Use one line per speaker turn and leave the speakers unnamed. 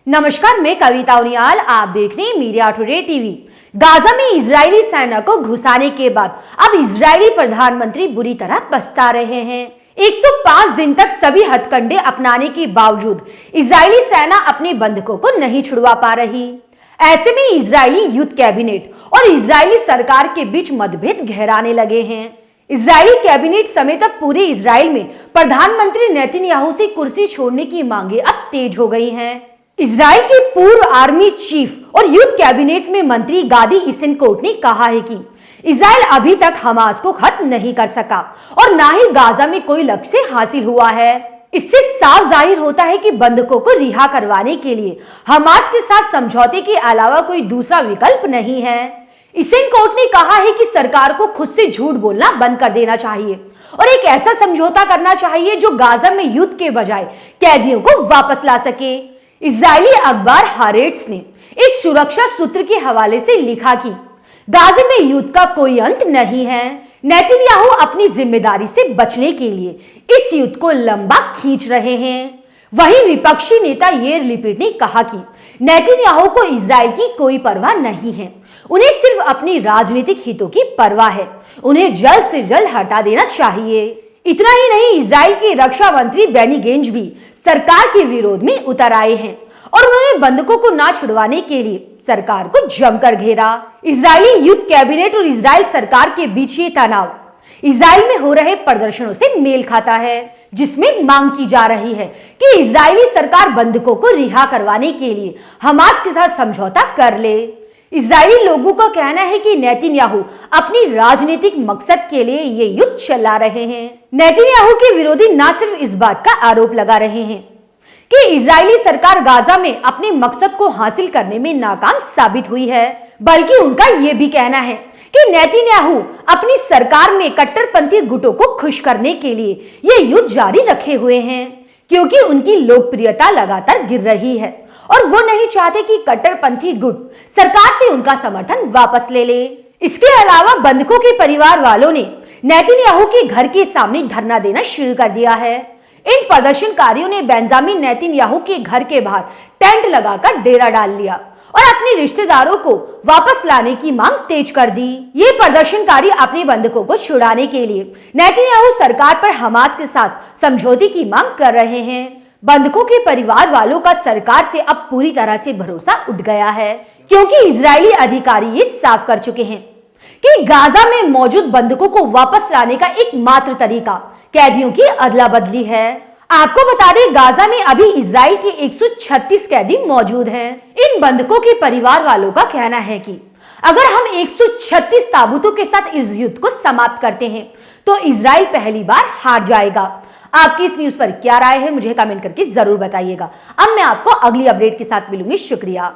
नमस्कार, मैं कविता उनियाल, आप देख रहे हैं मीडिया टुडे टीवी। गाजा में इजरायली सेना को घुसाने के बाद अब इजरायली प्रधानमंत्री बुरी तरह पछता रहे हैं। 105 दिन तक सभी हथकंडे अपनाने के बावजूद इजरायली सेना अपने बंधकों को नहीं छुड़वा पा रही। ऐसे में इजरायली युद्ध कैबिनेट और इजरायली सरकार के बीच मतभेद गहराने लगे हैं। इजरायली कैबिनेट समेत अब पूरे इजराइल में प्रधानमंत्री नेतन्याहू से कुर्सी छोड़ने की मांगे अब तेज हो गई हैं। इजराइल के पूर्व आर्मी चीफ और युद्ध कैबिनेट में मंत्री गादी इसेनकोट ने कहा है कि इजराइल अभी तक हमास को खत्म नहीं कर सका और ना ही गाजा में कोई लक्ष्य हासिल हुआ है। इससे साफ जाहिर होता है कि बंधकों को रिहा करवाने के लिए हमास के साथ समझौते के अलावा कोई दूसरा विकल्प नहीं है। इसेनकोट ने कहा है कि सरकार को खुद से झूठ बोलना बंद कर देना चाहिए और एक ऐसा समझौता करना चाहिए जो गाजा में युद्ध के बजाय कैदियों को वापस ला सके। इजरायली अखबार हारेट्स ने एक सुरक्षा सूत्र के हवाले से लिखा कि गाजा में युद्ध का कोई अंत नहीं है। नेतन्याहू अपनी जिम्मेदारी से बचने के लिए इस युद्ध को लंबा खींच रहे हैं। वहीं विपक्षी नेता येर लिपिड ने कहा कि नेतन्याहू को इजराइल की कोई परवाह नहीं है, उन्हें सिर्फ अपनी राजनीतिक हितों की परवाह है, उन्हें जल्द से जल्द हटा देना चाहिए। इतना ही नहीं, इजराइल के रक्षा मंत्री बेनी गेंज भी सरकार के विरोध में उतर आए हैं और उन्होंने बंधकों को ना छुड़वाने के लिए सरकार को जमकर घेरा। इजरायली युद्ध कैबिनेट और इजराइल सरकार के बीच ये तनाव इजराइल में हो रहे प्रदर्शनों से मेल खाता है, जिसमें मांग की जा रही है कि इजरायली सरकार बंधकों को रिहा करवाने के लिए हमास के साथ समझौता कर ले। इजरायली लोगों का कहना है कि नेतन्याहू अपनी राजनीतिक मकसद के लिए ये युद्ध चला रहे हैं। नेतन्याहू के विरोधी न सिर्फ इस बात का आरोप लगा रहे हैं कि इजरायली सरकार गाजा में अपने मकसद को हासिल करने में नाकाम साबित हुई है, बल्कि उनका ये भी कहना है कि नेतन्याहू अपनी सरकार में कट्टरपंथी गुटों को खुश करने के लिए ये युद्ध जारी रखे हुए हैं, क्योंकि उनकी लोकप्रियता लगातार गिर रही है और वो नहीं चाहते कि कट्टरपंथी गुट सरकार से उनका समर्थन वापस ले ले। इसके अलावा बंधकों के परिवार वालों ने नेतन्याहू के घर के सामने धरना देना शुरू कर दिया है। इन प्रदर्शनकारियों ने बेंजामिन नेतन्याहू के घर के बाहर टेंट लगाकर डेरा डाल लिया और अपने रिश्तेदारों को वापस लाने की मांग तेज कर दी। ये प्रदर्शनकारी अपने बंधकों को छुड़ाने के लिए नेतन्याहू सरकार पर हमास के साथ समझौते की मांग कर रहे हैं। बंधकों के परिवार वालों का सरकार से अब पूरी तरह से भरोसा उठ गया है, क्योंकि इजरायली अधिकारी ये साफ कर चुके हैं कि गाजा में मौजूद बंधकों को वापस लाने का एकमात्र तरीका कैदियों की अदला बदली है। आपको बता दें, गाजा में अभी इजराइल के 136 कैदी मौजूद हैं। इन बंधकों के परिवार वालों का कहना है कि अगर हम 136 ताबूतों के साथ इस युद्ध को समाप्त करते हैं तो इजराइल पहली बार हार जाएगा। आपकी इस न्यूज पर क्या राय है, मुझे कमेंट करके जरूर बताइएगा। अब मैं आपको अगली अपडेट के साथ मिलूंगी। शुक्रिया।